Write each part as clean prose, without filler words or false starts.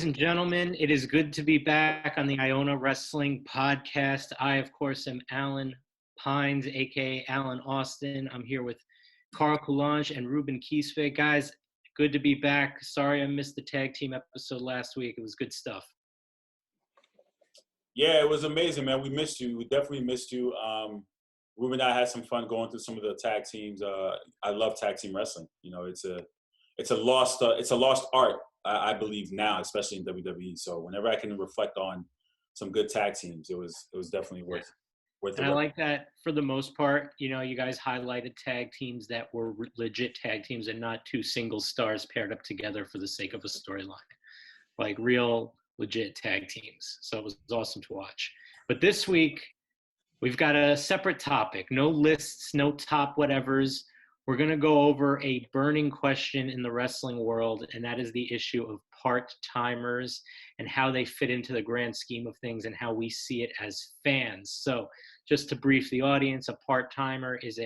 and gentlemen, it is good to be back on the Iona Wrestling Podcast. I, of course, am Alan Pines, aka Alan Austin. I'm here with Carl Coulange and Ruben Kiesve. Guys, good to be back. Sorry I missed the tag team episode last week. It was good stuff. Yeah, it was amazing, man. We missed you. We definitely missed you. Ruben and I had some fun going through some of the tag teams. I love tag team wrestling. You know, it's a lost art. I believe now, especially in WWE. So whenever I can reflect on some good tag teams, it was definitely worth and I like that for the most part. You know, you guys highlighted tag teams that were legit tag teams and not two single stars paired up together for the sake of a storyline, like real legit tag teams. So it was awesome to watch. But this week we've got a separate topic. No lists, no top whatevers. We're going to go over a burning question in the wrestling world, and that is the issue of part-timers and how they fit into the grand scheme of things and how we see it as fans. So just to brief the audience, a part-timer is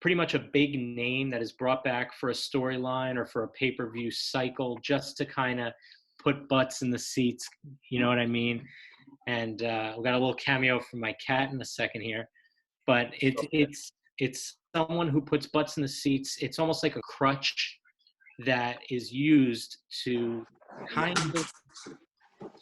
pretty much a big name that is brought back for a storyline or for a pay-per-view cycle just to kind of put butts in the seats, you know what I mean? And we got a little cameo from my cat in a second here. But it's someone who puts butts in the seats. It's almost like a crutch that is used to kind of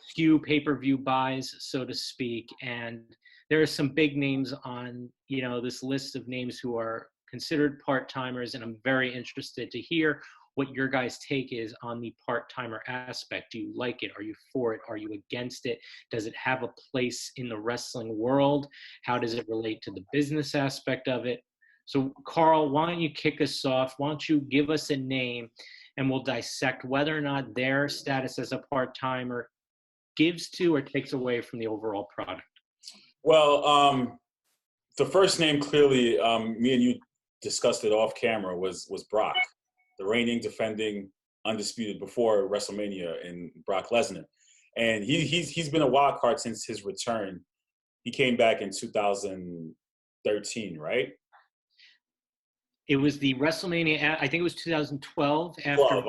skew pay-per-view buys, so to speak. And there are some big names on, this list of names who are considered part-timers, and I'm very interested to hear what your guys' take is on the part-timer aspect. Do you like it? Are you for it? Are you against it? Does it have a place in the wrestling world? How does it relate to the business aspect of it? So, Carl, why don't you kick us off? Why don't you give us a name, and we'll dissect whether or not their status as a part-timer gives to or takes away from the overall product. Well, the first name, clearly, me and you discussed it off camera, was Brock, the reigning, defending, undisputed before WrestleMania in Brock Lesnar. And he's been a wild card since his return. He came back in 2013, right? It was the WrestleMania, I think it was 2012. After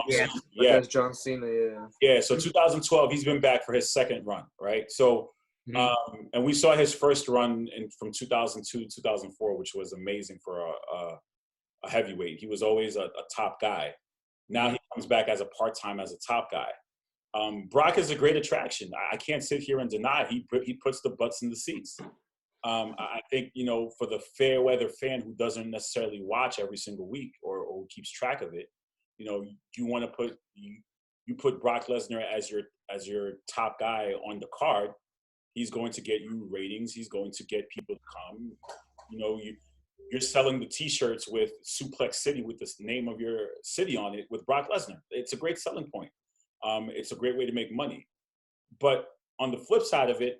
against John Cena, Yeah, so 2012, he's been back for his second run, right? So, and we saw his first run from 2002 to 2004, which was amazing for a heavyweight. He was always a top guy. Now he comes back as a part-time, as a top guy. Brock is a great attraction. I can't sit here and deny he puts the butts in the seats. I think, for the fair weather fan who doesn't necessarily watch every single week or keeps track of it, you want to put Brock Lesnar as your top guy on the card. He's going to get you ratings. He's going to get people to come. You're selling the T-shirts with Suplex City with the name of your city on it with Brock Lesnar. It's a great selling point. It's a great way to make money. But on the flip side of it,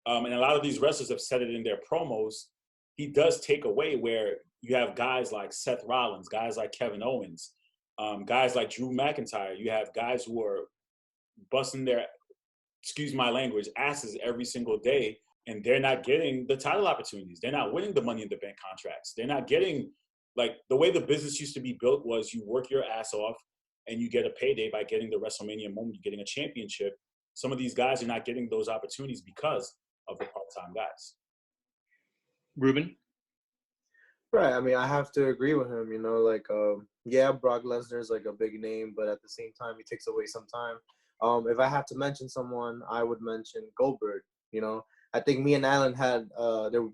and a lot of these wrestlers have said it in their promos, he does take away where you have guys like Seth Rollins, guys like Kevin Owens, guys like Drew McIntyre. You have guys who are busting their, excuse my language, asses every single day, and they're not getting the title opportunities. They're not winning the Money in the Bank contracts. They're not getting, like, the way the business used to be built was you work your ass off and you get a payday by getting the WrestleMania moment, you're getting a championship. Some of these guys are not getting those opportunities because of the part-time guys. Ruben? Right. I mean, I have to agree with him, Brock Lesnar is like a big name, but at the same time, he takes away some time. If I have to mention someone, I would mention Goldberg. I think me and Alan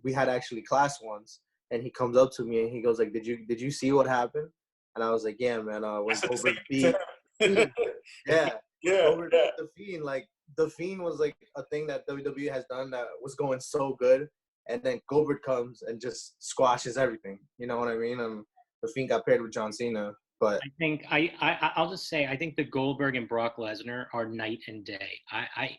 we had actually class once, and he comes up to me and he goes like, did you see what happened? And I was like, yeah, man, when Goldberg beat Goldberg beat The Fiend, like, The Fiend was like a thing that WWE has done that was going so good, and then Goldberg comes and just squashes everything. You know what I mean? And The Fiend got paired with John Cena. But I think I'll just say I think the Goldberg and Brock Lesnar are night and day.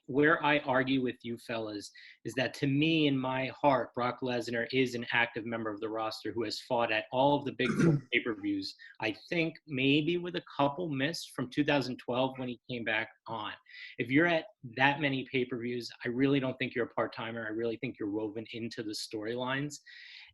Where I argue with you fellas is that, to me, in my heart, Brock Lesnar is an active member of the roster who has fought at all of the big pay-per-views. I think maybe with a couple missed from 2012 when he came back on. If you're at that many pay-per-views, I really don't think you're a part-timer. I really think you're woven into the storylines.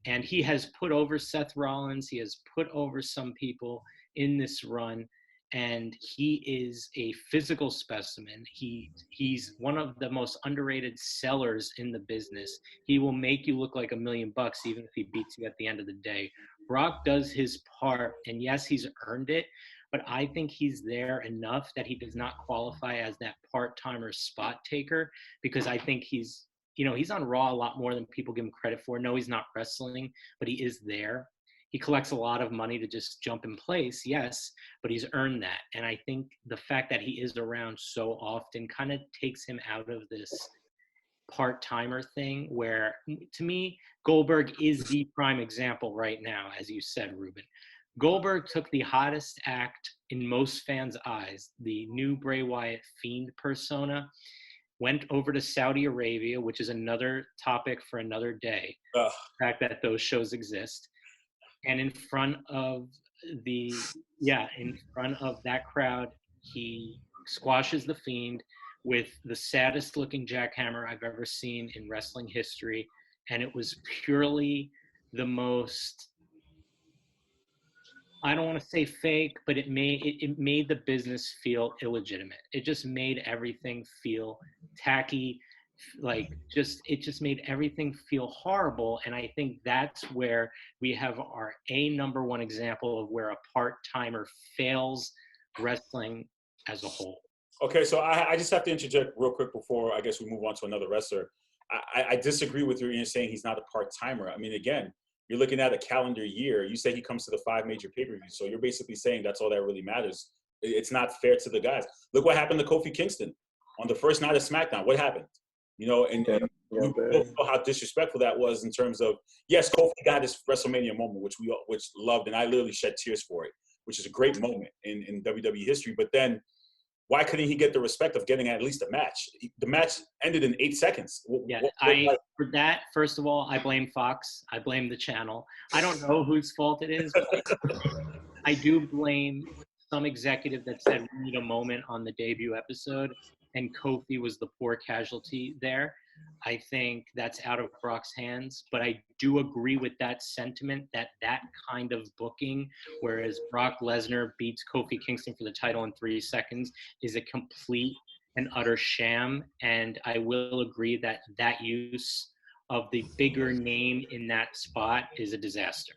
And he has put over Seth Rollins. He has put over some people in this run. and he is a physical specimen. He's one of the most underrated sellers in the business. He will make you look like $1,000,000 even if he beats you at the end of the day. Brock does his part, and yes, he's earned it, but I think he's there enough that he does not qualify as that part-timer spot taker, because I think he's on Raw a lot more than people give him credit for. No, he's not wrestling, but he is there. He collects a lot of money to just jump in place, yes, but he's earned that. And I think the fact that he is around so often kind of takes him out of this part-timer thing, where to me, Goldberg is the prime example right now, as you said, Ruben. Goldberg took the hottest act in most fans' eyes, the new Bray Wyatt Fiend persona, went over to Saudi Arabia, which is another topic for another day, the fact that those shows exist. And in front of that crowd, he squashes the Fiend with the saddest looking jackhammer I've ever seen in wrestling history. And it was purely the most, I don't want to say fake, but it made the business feel illegitimate. It just made everything feel tacky, it just made everything feel horrible. And I think that's where we have our number one example of where a part-timer fails wrestling as a whole. Okay, so I just have to interject real quick before I guess we move on to another wrestler. I disagree with you in saying he's not a part-timer. I mean, again, you're looking at a calendar year. You say he comes to the 5 major pay-per-views, so you're basically saying that's all that really matters. It's not fair to the guys. Look what happened to Kofi Kingston on the first night of SmackDown. What happened? And we both know how disrespectful that was in terms of, yes, Kofi got his WrestleMania moment, which loved, and I literally shed tears for it, which is a great moment in WWE history. But then, why couldn't he get the respect of getting at least a match? The match ended in 8 seconds. For that, first of all, I blame Fox. I blame the channel. I don't know whose fault it is, but I do blame some executive that said we need a moment on the debut episode, and Kofi was the poor casualty there. I think that's out of Brock's hands, but I do agree with that sentiment that kind of booking, whereas Brock Lesnar beats Kofi Kingston for the title in 3 seconds, is a complete and utter sham. And I will agree that use of the bigger name in that spot is a disaster.